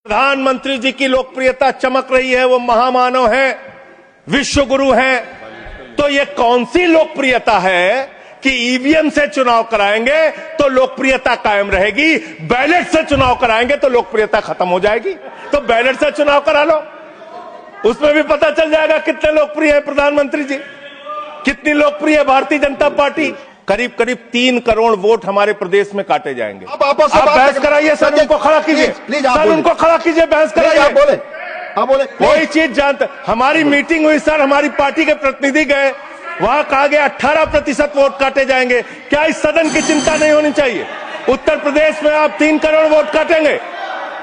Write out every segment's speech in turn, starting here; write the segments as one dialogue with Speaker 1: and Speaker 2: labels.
Speaker 1: प्रधानमंत्री जी की लोकप्रियता चमक रही है, वो महामानव हैं, विश्व गुरु हैं। तो ये कौन सी लोकप्रियता है कि ईवीएम से चुनाव कराएंगे तो लोकप्रियता कायम रहेगी, बैलेट से चुनाव कराएंगे तो लोकप्रियता खत्म हो जाएगी। तो बैलेट से चुनाव करा लो, उसमें भी पता चल जाएगा कितने लोकप्रिय है प्रधानमंत्री जी, कितनी लोकप्रिय है भारतीय जनता पार्टी। करीब करीब 3 करोड़ वोट हमारे प्रदेश में काटे जाएंगे। आप बहस कराइए सर, उनको खड़ा कीजिए सर, उनको खड़ा कीजिए, बहस कराइए।
Speaker 2: आप बोले
Speaker 1: कोई चीज जानते, हमारी मीटिंग हुई सर, हमारी पार्टी के प्रतिनिधि गए, वहां कहा गया 18% वोट काटे जाएंगे। क्या इस सदन की चिंता नहीं होनी चाहिए? उत्तर प्रदेश में आप 3 करोड़ वोट काटेंगे,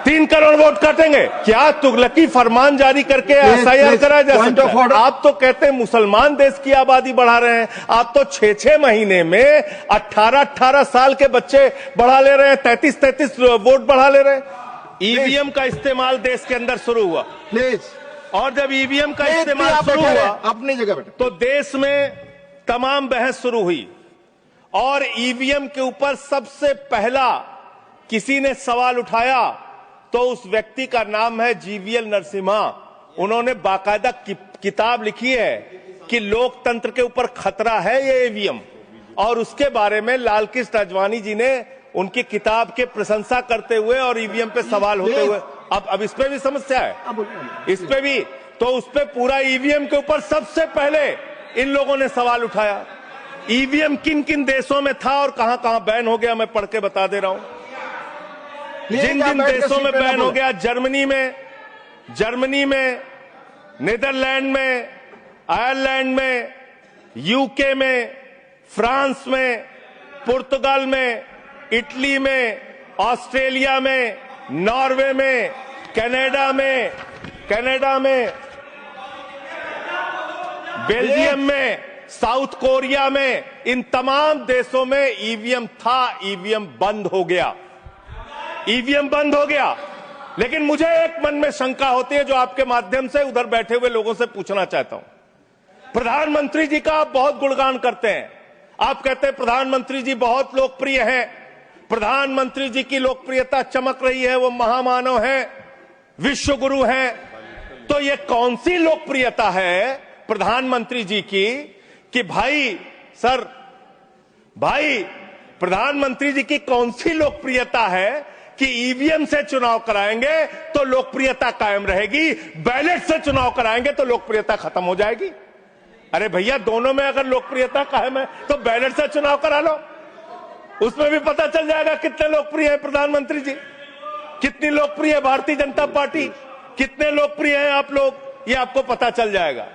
Speaker 1: 3 करोड़ वोट काटेंगे। क्या तुगलकी फरमान जारी करके एसआईआर कराया जा सकता है? आप तो कहते हैं मुसलमान देश की आबादी बढ़ा रहे हैं, आप तो 6-6 महीने में 18-18 साल के बच्चे बढ़ा ले रहे हैं, 33-33 वोट बढ़ा ले रहे हैं। ईवीएम का इस्तेमाल देश के अंदर शुरू हुआ,
Speaker 2: प्लीज,
Speaker 1: और जब ईवीएम का इस्तेमाल शुरू हुआ
Speaker 2: अपनी जगह बैठे,
Speaker 1: तो देश में तमाम बहस शुरू हुई, और ईवीएम के ऊपर सबसे पहला किसी ने सवाल उठाया तो उस व्यक्ति का नाम है जीवीएल नरसिम्हा। उन्होंने बाकायदा किताब लिखी है कि लोकतंत्र के ऊपर खतरा है ये ईवीएम, और उसके बारे में लाल कृष्ण आडवाणी जी ने उनकी किताब के प्रशंसा करते हुए और ईवीएम पे सवाल होते हुए, अब इस पे भी समस्या है, इस पे भी, तो उस पे पूरा ईवीएम के ऊपर सबसे पहले इन लोगों ने सवाल उठाया। ईवीएम किन किन देशों में था और कहां कहां बैन हो गया, मैं पढ़ के बता दे रहा हूं। जिन जिन देशों में बैन हो गया, जर्मनी में, नीदरलैंड में, आयरलैंड में, यूके में, फ्रांस में, पुर्तगाल में, इटली में, ऑस्ट्रेलिया में, नॉर्वे में, कनाडा में, बेल्जियम में, साउथ कोरिया में, इन तमाम देशों में ईवीएम था, ईवीएम बंद हो गया, ईवीएम बंद हो गया। लेकिन मुझे एक मन में शंका होती है जो आपके माध्यम से उधर बैठे हुए लोगों से पूछना चाहता हूं। प्रधानमंत्री जी का आप बहुत गुणगान करते हैं, आप कहते हैं प्रधानमंत्री जी बहुत लोकप्रिय हैं, प्रधानमंत्री जी की लोकप्रियता चमक रही है, वो महामानव हैं, विश्व गुरु हैं। तो ये कौन सी लोकप्रियता है प्रधानमंत्री जी की कि भाई प्रधानमंत्री जी की कौन सी लोकप्रियता है कि ईवीएम से चुनाव कराएंगे तो लोकप्रियता कायम रहेगी, बैलेट से चुनाव कराएंगे तो लोकप्रियता खत्म हो जाएगी? अरे भैया, दोनों में अगर लोकप्रियता कायम है तो बैलेट से चुनाव करा लो, उसमें भी पता चल जाएगा कितने लोकप्रिय है प्रधानमंत्री जी, कितनी लोकप्रिय है भारतीय जनता पार्टी, कितने लोकप्रिय हैं आप लोग, ये आपको पता चल जाएगा।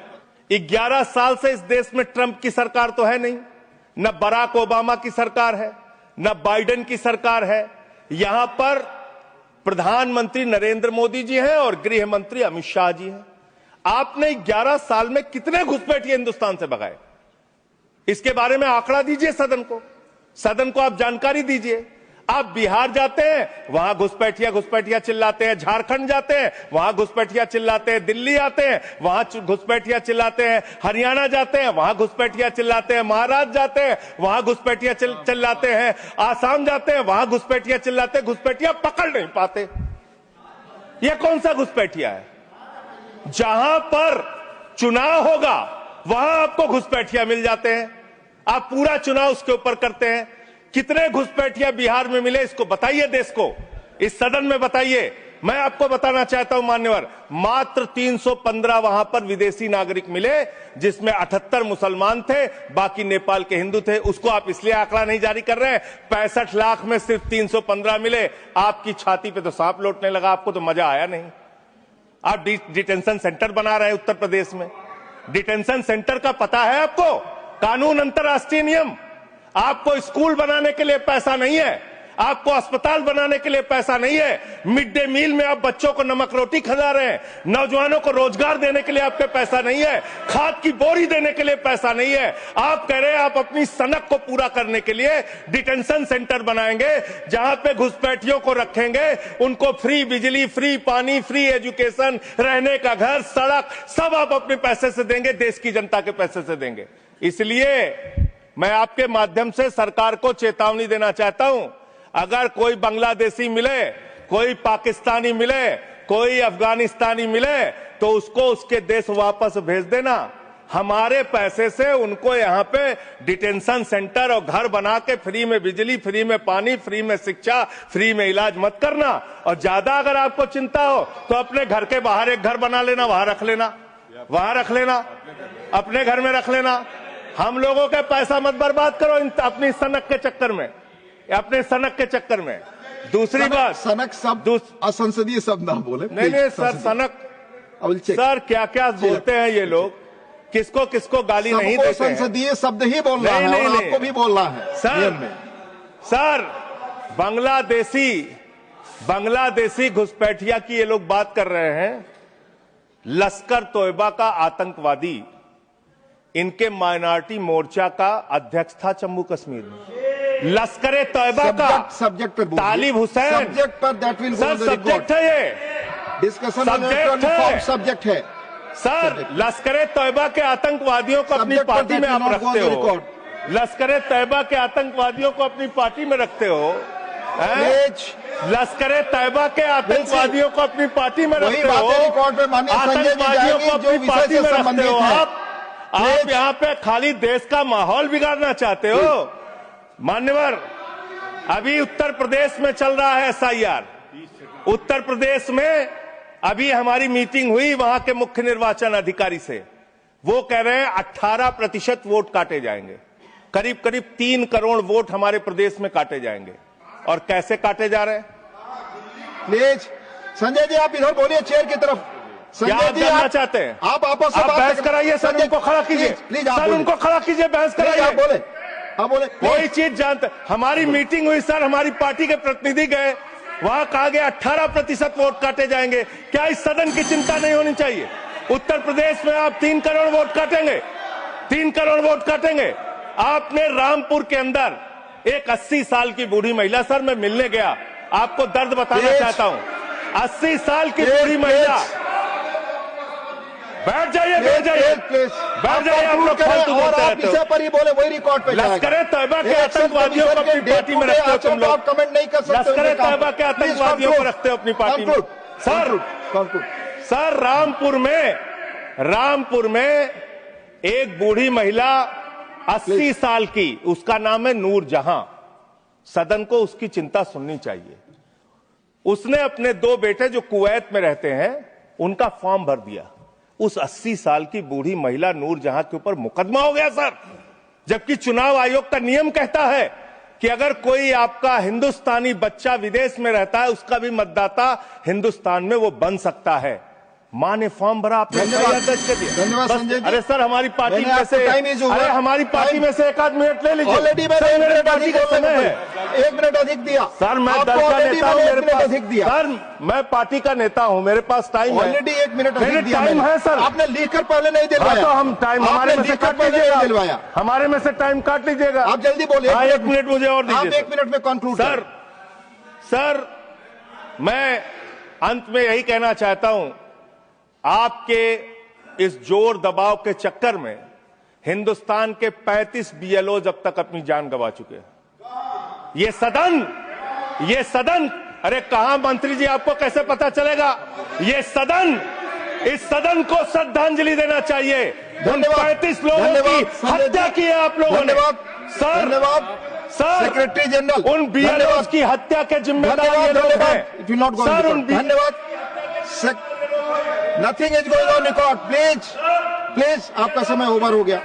Speaker 1: 11 साल से इस देश में ट्रंप की सरकार तो है नहीं, न बराक ओबामा की सरकार है, न बाइडेन की सरकार है, यहां पर प्रधानमंत्री नरेंद्र मोदी जी हैं और गृह मंत्री अमित शाह जी हैं। आपने 11 साल में कितने घुसपैठिए हिंदुस्तान से भगाए, इसके बारे में आंकड़ा दीजिए सदन को आप जानकारी दीजिए। आप बिहार जाते हैं, वहां घुसपैठिया चिल्लाते हैं, झारखंड जाते हैं, वहां घुसपैठिया चिल्लाते हैं, दिल्ली आते हैं, वहां घुसपैठिया चिल्लाते हैं, हरियाणा जाते हैं, वहां घुसपैठिया चिल्लाते हैं, महाराष्ट्र जाते हैं, वहां घुसपैठिया चिल्लाते हैं, आसाम जाते हैं, वहां घुसपैठिया चिल्लाते हैं, घुसपैठिया पकड़ नहीं पाते। यह कौन सा घुसपैठिया है? जहां पर चुनाव होगा वहां आपको घुसपैठिया मिल जाते हैं, आप पूरा चुनाव उसके ऊपर करते हैं। कितने घुसपैठिया बिहार में मिले, इसको बताइए, देश को, इस सदन में बताइए। मैं आपको बताना चाहता हूं मान्यवर, मात्र 315 वहां पर विदेशी नागरिक मिले, जिसमें 78 मुसलमान थे, बाकी नेपाल के हिंदू थे। उसको आप इसलिए आंकड़ा नहीं जारी कर रहे हैं, 65 लाख में सिर्फ 315 मिले। आपकी छाती पे तो सांप लौटने लगा, आपको तो मजा आया नहीं। आप डिटेंशन सेंटर बना रहे हैं उत्तर प्रदेश में, डिटेंशन सेंटर का पता है आपको? कानून, अंतर्राष्ट्रीय नियम। आपको स्कूल बनाने के लिए पैसा नहीं है, आपको अस्पताल बनाने के लिए पैसा नहीं है, मिड डे मील में आप बच्चों को नमक रोटी खिला रहे हैं, नौजवानों को रोजगार देने के लिए आपके पैसा नहीं है, खाद की बोरी देने के लिए पैसा नहीं है। आप कह रहे हैं आप अपनी सनक को पूरा करने के लिए डिटेंशन सेंटर बनाएंगे, जहां पे घुसपैठियों को रखेंगे, उनको फ्री बिजली, फ्री पानी, फ्री एजुकेशन, रहने का घर, सड़क, सब आप अपने पैसे से देंगे, देश की जनता के पैसे से देंगे। इसलिए मैं आपके माध्यम से सरकार को चेतावनी देना चाहता हूं, अगर कोई बांग्लादेशी मिले, कोई पाकिस्तानी मिले, कोई अफगानिस्तानी मिले तो उसको उसके देश वापस भेज देना। हमारे पैसे से उनको यहाँ पे डिटेंशन सेंटर और घर बना के फ्री में बिजली, फ्री में पानी, फ्री में शिक्षा, फ्री में इलाज मत करना। और ज्यादा अगर आपको चिंता हो तो अपने घर के बाहर एक घर बना लेना, वहां रख लेना, वहां रख लेना, अपने घर में रख लेना। हम लोगों का पैसा मत बर्बाद करो अपनी सनक के चक्कर में, अपने सनक के चक्कर में। दूसरी बात,
Speaker 2: सनक शब्द असंसदीय शब्द ना बोले।
Speaker 1: नहीं सर, सनक सर क्या क्या बोलते हैं ये लोग, किसको किसको गाली नहीं देते हैं।
Speaker 2: संसदीय शब्द ही बोल रहा है और आपको भी बोलना है
Speaker 1: सर। बांग्लादेशी घुसपैठिया की ये लोग बात कर रहे हैं। लश्कर तोयबा का आतंकवादी इनके माइनॉरिटी मोर्चा का अध्यक्ष था जम्मू कश्मीर में। लश्कर तोयबा का
Speaker 2: सब्जेक्ट पर
Speaker 1: तालिब हुसैन
Speaker 2: सब्जेक्ट पर दैट विल
Speaker 1: सर सब्जेक्ट है, ये
Speaker 2: डिस्कशन सब्जेक्ट है
Speaker 1: सर। लश्कर तोयबा के आतंकवादियों को अपनी पार्टी में आप रखते हो, लश्कर तोयबा के आतंकवादियों को अपनी पार्टी में रखते हो, लश्कर तैयबा के आतंकवादियों को अपनी पार्टी में रखते हो, आतंकवादियों को अपनी पार्टी में रखते हो। आप यहाँ पे खाली देश का माहौल बिगाड़ना चाहते हो। मान्यवर, अभी उत्तर प्रदेश में चल रहा है SIR। उत्तर प्रदेश में अभी हमारी मीटिंग हुई वहां के मुख्य निर्वाचन अधिकारी से। वो कह रहे हैं 18% वोट काटे जाएंगे, करीब करीब 3 करोड़ वोट हमारे प्रदेश में काटे जाएंगे। और कैसे काटे जा रहे हैं?
Speaker 2: प्लीज संजय जी आप इधर बोलिए, चेयर की तरफ।
Speaker 1: संजय जी आप चाहते हैं, आप आपस में बहस कराइए सर, उनको खड़ा कीजिए,
Speaker 2: प्लीज
Speaker 1: सर उनको खड़ा कीजिए, बहस कराइए।
Speaker 2: आप बोले
Speaker 1: कोई चीज जानते। हमारी मीटिंग हुई सर, हमारी पार्टी के प्रतिनिधि गए, वहां कहा गया 18% वोट काटे जाएंगे। क्या इस सदन की चिंता नहीं होनी चाहिए? उत्तर प्रदेश में आप 3 करोड़ वोट काटेंगे, 3 करोड़ वोट काटेंगे। आपने रामपुर के अंदर एक 80 साल की बूढ़ी महिला, सर मैं मिलने गया, आपको दर्द बताना चाहता हूं। 80 साल की बूढ़ी महिला, बैठ जाइए, बैठ जाइए, बैठ जाइए। आप लोग फालतू बोलते रहते हो। लश्कर तैयबा के आतंकवादियों को अपनी पार्टी में रखते हो तुम लोग,
Speaker 2: कमेंट नहीं कर सकते।
Speaker 1: लश्कर तैयबा के आतंकवादियों को रखते हो अपनी पार्टी में। सर रामपुर में एक बूढ़ी महिला 80 साल की, उसका नाम है नूर जहां। सदन को उसकी चिंता सुननी चाहिए। उसने अपने 2 बेटे जो कुवैत में रहते हैं उनका फॉर्म भर दिया। उस 80 साल की बूढ़ी महिला नूर जहां के ऊपर मुकदमा हो गया सर, जबकि चुनाव आयोग का नियम कहता है कि अगर कोई आपका हिंदुस्तानी बच्चा विदेश में रहता है, उसका भी मतदाता हिंदुस्तान में वो बन सकता है। मां ने फॉर्म भरा, आपने
Speaker 2: धन्यवाद संजय जी।
Speaker 1: अरे सर हमारी पार्टी में से, अरे हमारी पार्टी में से 1 मिनट ले लीजिए।
Speaker 2: ऑलरेडी मेरे पार्टी का समय है, 1 मिनट अधिक दिया
Speaker 1: सर। मैं दल का नेता हूं, मेरे पास अधिक दिया सर, मैं पार्टी का नेता हूं, मेरे पास टाइम है।
Speaker 2: ऑलरेडी 1 मिनट अधिक दिया
Speaker 1: टाइम है सर।
Speaker 2: आपने लिखकर पहले नहीं दिलवाया।
Speaker 1: तो हम टाइम हमारे में से काट लीजिएगा, हमारे में से टाइम काट लीजिएगा।
Speaker 2: आप जल्दी बोलिए।
Speaker 1: 1 मिनट मुझे और दीजिए।
Speaker 2: आप 1 मिनट में कंक्लूड
Speaker 1: सर मैं अंत में यही कहना चाहता हूं, आपके इस जोर दबाव के चक्कर में हिंदुस्तान के 35 BLOs अब तक अपनी जान गंवा चुके हैं। ये सदन, अरे कहां मंत्री जी, आपको कैसे पता चलेगा? इस सदन को श्रद्धांजलि देना चाहिए। उन 35 लोगों की हत्या की है आप लोगों ने। सर
Speaker 2: सेक्रेटरी जनरल,
Speaker 1: उन BLOs की हत्या के जिम्मेदार ये लोग हैं सर।
Speaker 2: धन्यवाद। Nothing is going on record. Please आपका समय ओवर हो गया।